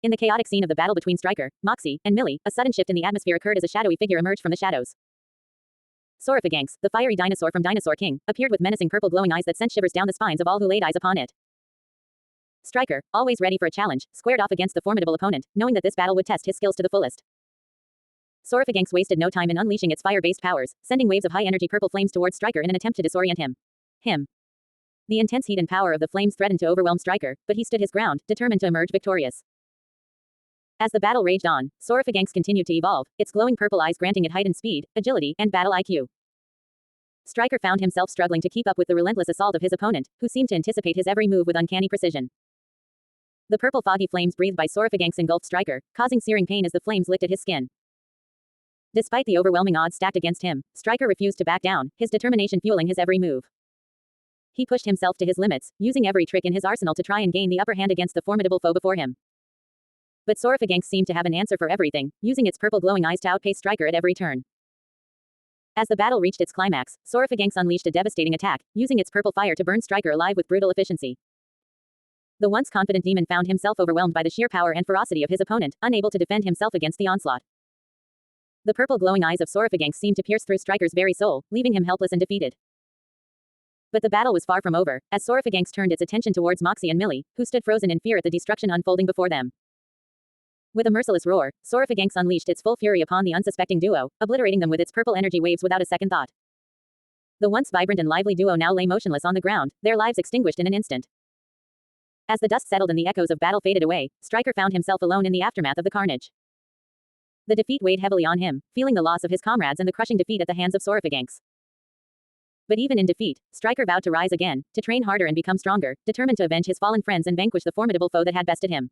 In the chaotic scene of the battle between Stryker, Moxie, and Millie, a sudden shift in the atmosphere occurred as a shadowy figure emerged from the shadows. Soraphaganx, the fiery dinosaur from Dinosaur King, appeared with menacing purple glowing eyes that sent shivers down the spines of all who laid eyes upon it. Stryker, always ready for a challenge, squared off against the formidable opponent, knowing that this battle would test his skills to the fullest. Soraphaganx wasted no time in unleashing its fire-based powers, sending waves of high-energy purple flames towards Stryker in an attempt to disorient him. The intense heat and power of the flames threatened to overwhelm Stryker, but he stood his ground, determined to emerge victorious. As the battle raged on, Soraphaganx continued to evolve, its glowing purple eyes granting it heightened speed, agility, and battle IQ. Stryker found himself struggling to keep up with the relentless assault of his opponent, who seemed to anticipate his every move with uncanny precision. The purple foggy flames breathed by Soraphaganx engulfed Stryker, causing searing pain as the flames licked at his skin. Despite the overwhelming odds stacked against him, Stryker refused to back down, his determination fueling his every move. He pushed himself to his limits, using every trick in his arsenal to try and gain the upper hand against the formidable foe before him. But Soraphaganx seemed to have an answer for everything, using its purple glowing eyes to outpace Stryker at every turn. As the battle reached its climax, Soraphaganx unleashed a devastating attack, using its purple fire to burn Stryker alive with brutal efficiency. The once confident demon found himself overwhelmed by the sheer power and ferocity of his opponent, unable to defend himself against the onslaught. The purple glowing eyes of Soraphaganx seemed to pierce through Stryker's very soul, leaving him helpless and defeated. But the battle was far from over, as Soraphaganx turned its attention towards Moxie and Millie, who stood frozen in fear at the destruction unfolding before them. With a merciless roar, Soraphaganx unleashed its full fury upon the unsuspecting duo, obliterating them with its purple energy waves without a second thought. The once vibrant and lively duo now lay motionless on the ground, their lives extinguished in an instant. As the dust settled and the echoes of battle faded away, Stryker found himself alone in the aftermath of the carnage. The defeat weighed heavily on him, feeling the loss of his comrades and the crushing defeat at the hands of Soraphaganx. But even in defeat, Stryker vowed to rise again, to train harder and become stronger, determined to avenge his fallen friends and vanquish the formidable foe that had bested him.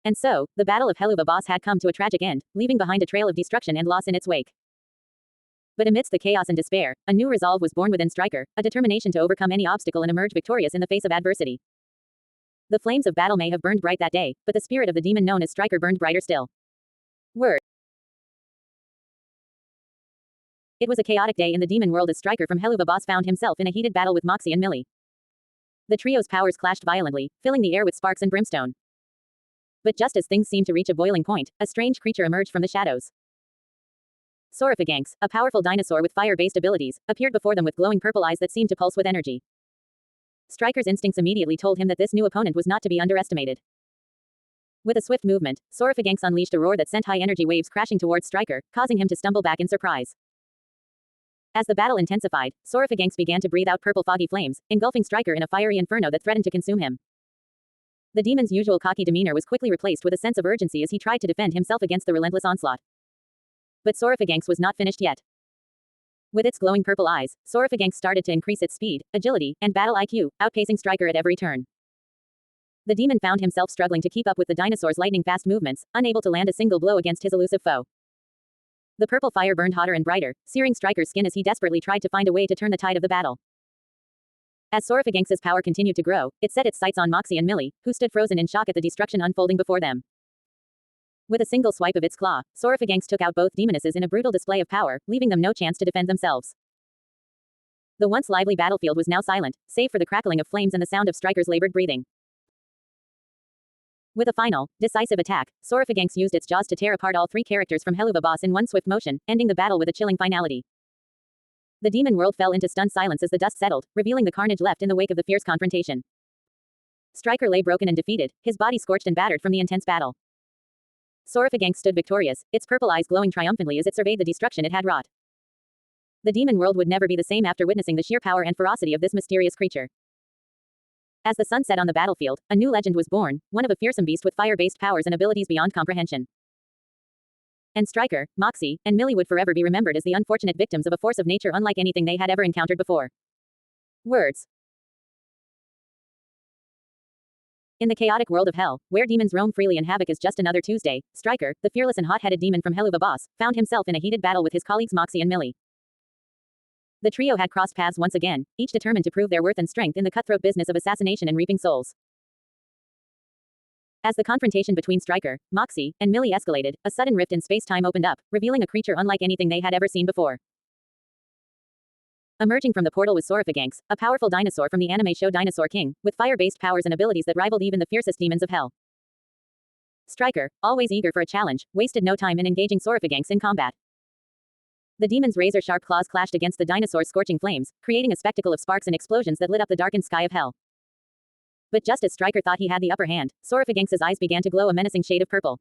And so, the Battle of Helluva Boss had come to a tragic end, leaving behind a trail of destruction and loss in its wake. But amidst the chaos and despair, a new resolve was born within Stryker, a determination to overcome any obstacle and emerge victorious in the face of adversity. The flames of battle may have burned bright that day, but the spirit of the demon known as Stryker burned brighter still. Word. It was a chaotic day in the demon world as Stryker from Helluva Boss found himself in a heated battle with Moxie and Millie. The trio's powers clashed violently, filling the air with sparks and brimstone. But just as things seemed to reach a boiling point, a strange creature emerged from the shadows. Soraphaganx, a powerful dinosaur with fire-based abilities, appeared before them with glowing purple eyes that seemed to pulse with energy. Stryker's instincts immediately told him that this new opponent was not to be underestimated. With a swift movement, Soraphaganx unleashed a roar that sent high-energy waves crashing towards Stryker, causing him to stumble back in surprise. As the battle intensified, Soraphaganx began to breathe out purple foggy flames, engulfing Stryker in a fiery inferno that threatened to consume him. The demon's usual cocky demeanor was quickly replaced with a sense of urgency as he tried to defend himself against the relentless onslaught. But Soraphaganx was not finished yet. With its glowing purple eyes, Soraphaganx started to increase its speed, agility, and battle IQ, outpacing Stryker at every turn. The demon found himself struggling to keep up with the dinosaur's lightning-fast movements, unable to land a single blow against his elusive foe. The purple fire burned hotter and brighter, searing Stryker's skin as he desperately tried to find a way to turn the tide of the battle. As Soraphaganx's power continued to grow, it set its sights on Moxie and Millie, who stood frozen in shock at the destruction unfolding before them. With a single swipe of its claw, Soraphaganx took out both demonesses in a brutal display of power, leaving them no chance to defend themselves. The once lively battlefield was now silent, save for the crackling of flames and the sound of Stryker's labored breathing. With a final, decisive attack, Soraphaganx used its jaws to tear apart all three characters from Helluva Boss in one swift motion, ending the battle with a chilling finality. The demon world fell into stunned silence as the dust settled, revealing the carnage left in the wake of the fierce confrontation. Stryker lay broken and defeated, his body scorched and battered from the intense battle. Soraphaganx stood victorious, its purple eyes glowing triumphantly as it surveyed the destruction it had wrought. The demon world would never be the same after witnessing the sheer power and ferocity of this mysterious creature. As the sun set on the battlefield, a new legend was born, one of a fearsome beast with fire-based powers and abilities beyond comprehension. And Stryker, Moxie, and Millie would forever be remembered as the unfortunate victims of a force of nature unlike anything they had ever encountered before. Words. In the chaotic world of hell, where demons roam freely and havoc is just another Tuesday, Stryker, the fearless and hot-headed demon from Helluva Boss, found himself in a heated battle with his colleagues Moxie and Millie. The trio had crossed paths once again, each determined to prove their worth and strength in the cutthroat business of assassination and reaping souls. As the confrontation between Stryker, Moxie, and Millie escalated, a sudden rift in space-time opened up, revealing a creature unlike anything they had ever seen before. Emerging from the portal was Soraphaganx, a powerful dinosaur from the anime show Dinosaur King, with fire-based powers and abilities that rivaled even the fiercest demons of hell. Striker, always eager for a challenge, wasted no time in engaging Sorifaganx in combat. The demon's razor-sharp claws clashed against the dinosaur's scorching flames, creating a spectacle of sparks and explosions that lit up the darkened sky of hell. But just as Striker thought he had the upper hand, Sorifaganx's eyes began to glow a menacing shade of purple.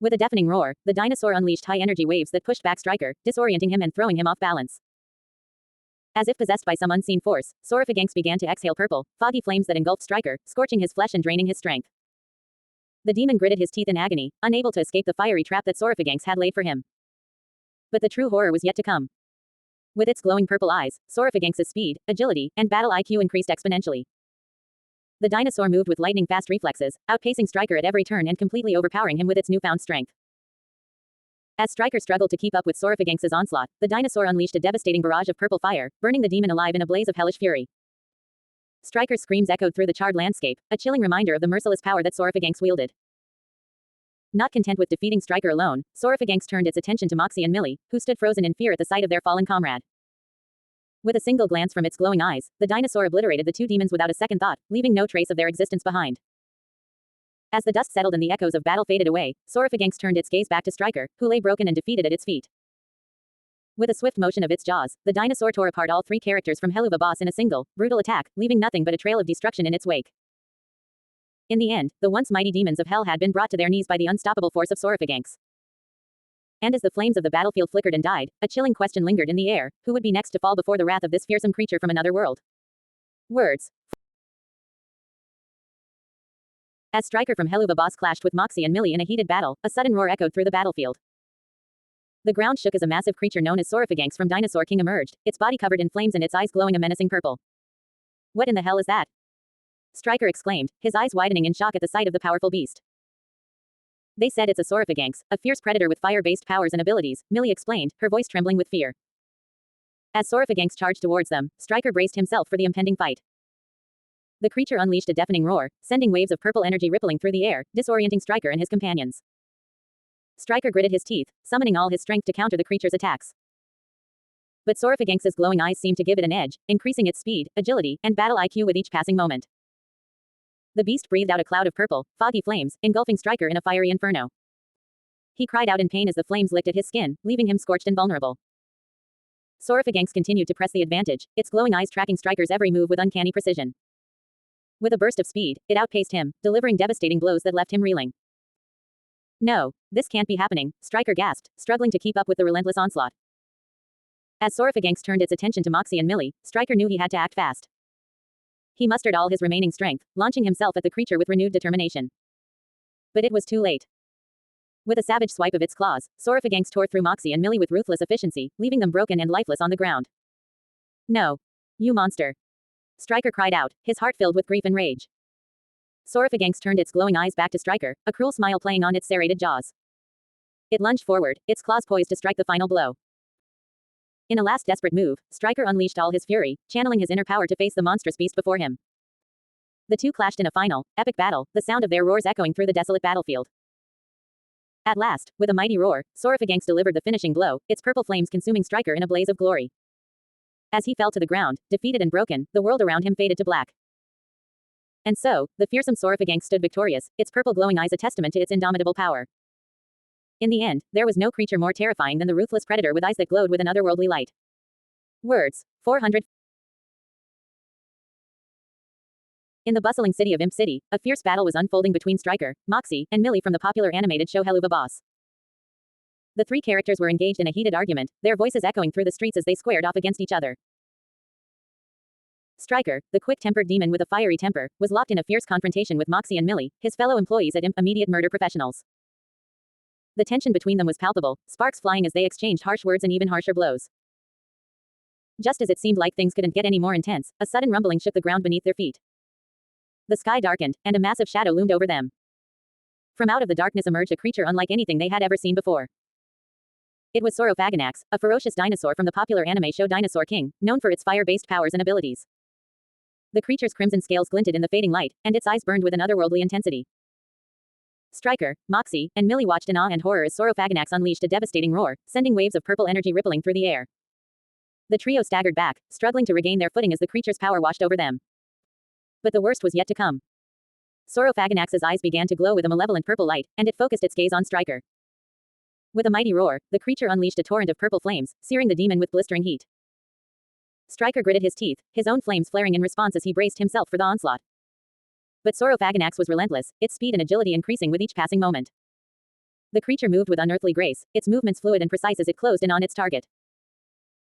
With a deafening roar, the dinosaur unleashed high-energy waves that pushed back Striker, disorienting him and throwing him off balance. As if possessed by some unseen force, Sorifaganx began to exhale purple, foggy flames that engulfed Striker, scorching his flesh and draining his strength. The demon gritted his teeth in agony, unable to escape the fiery trap that Sorifaganx had laid for him. But the true horror was yet to come. With its glowing purple eyes, Sorifaganx's speed, agility, and battle IQ increased exponentially. The dinosaur moved with lightning-fast reflexes, outpacing Striker at every turn and completely overpowering him with its newfound strength. As Striker struggled to keep up with Sorifaganx's onslaught, the dinosaur unleashed a devastating barrage of purple fire, burning the demon alive in a blaze of hellish fury. Striker's screams echoed through the charred landscape, a chilling reminder of the merciless power that Sorifaganx wielded. Not content with defeating Striker alone, Sorifaganx turned its attention to Moxie and Millie, who stood frozen in fear at the sight of their fallen comrade. With a single glance from its glowing eyes, the dinosaur obliterated the two demons without a second thought, leaving no trace of their existence behind. As the dust settled and the echoes of battle faded away, Sorifaganx turned its gaze back to Striker, who lay broken and defeated at its feet. With a swift motion of its jaws, the dinosaur tore apart all three characters from Helluva boss in a single, brutal attack, leaving nothing but a trail of destruction in its wake. In the end, the once mighty demons of hell had been brought to their knees by the unstoppable force of Sorifaganx. And as the flames of the battlefield flickered and died, a chilling question lingered in the air: who would be next to fall before the wrath of this fearsome creature from another world? Words. As Striker from Helluva boss clashed with Moxie and Millie in a heated battle, a sudden roar echoed through the battlefield. The ground shook as a massive creature known as Sorifaganx from Dinosaur King emerged, its body covered in flames and its eyes glowing a menacing purple. What in the hell is that? Striker exclaimed, his eyes widening in shock at the sight of the powerful beast. They said it's a Sorifaganx, a fierce predator with fire-based powers and abilities, Millie explained, her voice trembling with fear. As Sorifaganx charged towards them, Striker braced himself for the impending fight. The creature unleashed a deafening roar, sending waves of purple energy rippling through the air, disorienting Striker and his companions. Striker gritted his teeth, summoning all his strength to counter the creature's attacks. But Sorifaganx's glowing eyes seemed to give it an edge, increasing its speed, agility, and battle IQ with each passing moment. The beast breathed out a cloud of purple, foggy flames, engulfing Striker in a fiery inferno. He cried out in pain as the flames licked at his skin, leaving him scorched and vulnerable. Sorifaganx continued to press the advantage, its glowing eyes tracking Striker's every move with uncanny precision. With a burst of speed, it outpaced him, delivering devastating blows that left him reeling. No, this can't be happening, Striker gasped, struggling to keep up with the relentless onslaught. As Sorifaganx turned its attention to Moxie and Millie, Striker knew he had to act fast. He mustered all his remaining strength, launching himself at the creature with renewed determination. But it was too late. With a savage swipe of its claws, Sorifaganx tore through Moxie and Millie with ruthless efficiency, leaving them broken and lifeless on the ground. No. You monster. Striker cried out, his heart filled with grief and rage. Sorifaganx turned its glowing eyes back to Striker, a cruel smile playing on its serrated jaws. It lunged forward, its claws poised to strike the final blow. In a last desperate move, Striker unleashed all his fury, channeling his inner power to face the monstrous beast before him. The two clashed in a final, epic battle, the sound of their roars echoing through the desolate battlefield. At last, with a mighty roar, Sorifaganx delivered the finishing blow, its purple flames consuming Striker in a blaze of glory. As he fell to the ground, defeated and broken, the world around him faded to black. And so, the fearsome Sorifaganx stood victorious, its purple glowing eyes a testament to its indomitable power. In the end, there was no creature more terrifying than the ruthless predator with eyes that glowed with an otherworldly light. Words. 400. In the bustling city of Imp City, a fierce battle was unfolding between Striker, Moxie, and Millie from the popular animated show Helluva Boss. The three characters were engaged in a heated argument, their voices echoing through the streets as they squared off against each other. Striker, the quick-tempered demon with a fiery temper, was locked in a fierce confrontation with Moxie and Millie, his fellow employees at Imp, immediate murder professionals. The tension between them was palpable, sparks flying as they exchanged harsh words and even harsher blows. Just as it seemed like things couldn't get any more intense, a sudden rumbling shook the ground beneath their feet. The sky darkened, and a massive shadow loomed over them. From out of the darkness emerged a creature unlike anything they had ever seen before. It was Sorifaganx, a ferocious dinosaur from the popular anime show Dinosaur King, known for its fire-based powers and abilities. The creature's crimson scales glinted in the fading light, and its eyes burned with an otherworldly intensity. Striker, Moxie, and Millie watched in awe and horror as Sorifaganx unleashed a devastating roar, sending waves of purple energy rippling through the air. The trio staggered back, struggling to regain their footing as the creature's power washed over them. But the worst was yet to come. Saurophaganax's eyes began to glow with a malevolent purple light, and it focused its gaze on Stryker. With a mighty roar, the creature unleashed a torrent of purple flames, searing the demon with blistering heat. Stryker gritted his teeth, his own flames flaring in response as he braced himself for the onslaught. But Saurophaganax was relentless, its speed and agility increasing with each passing moment. The creature moved with unearthly grace, its movements fluid and precise as it closed in on its target.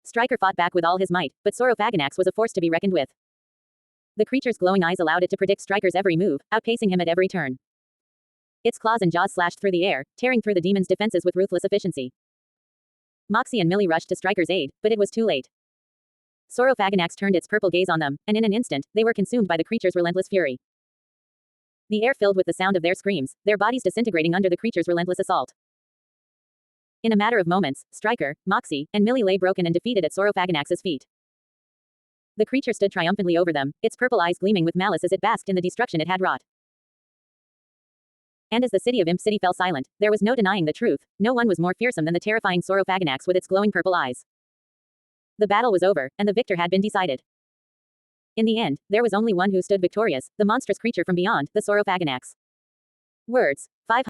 Stryker fought back with all his might, but Saurophaganax was a force to be reckoned with. The creature's glowing eyes allowed it to predict Stryker's every move, outpacing him at every turn. Its claws and jaws slashed through the air, tearing through the demon's defenses with ruthless efficiency. Moxie and Millie rushed to Stryker's aid, but it was too late. Saurophaganax turned its purple gaze on them, and in an instant, they were consumed by the creature's relentless fury. The air filled with the sound of their screams, their bodies disintegrating under the creature's relentless assault. In a matter of moments, Stryker, Moxie, and Millie lay broken and defeated at Saurophaganax's feet. The creature stood triumphantly over them, its purple eyes gleaming with malice as it basked in the destruction it had wrought. And as the city of Imp City fell silent, there was no denying the truth, no one was more fearsome than the terrifying Saurophaganax with its glowing purple eyes. The battle was over, and the victor had been decided. In the end, there was only one who stood victorious, the monstrous creature from beyond, the Saurophaganax. Words. 5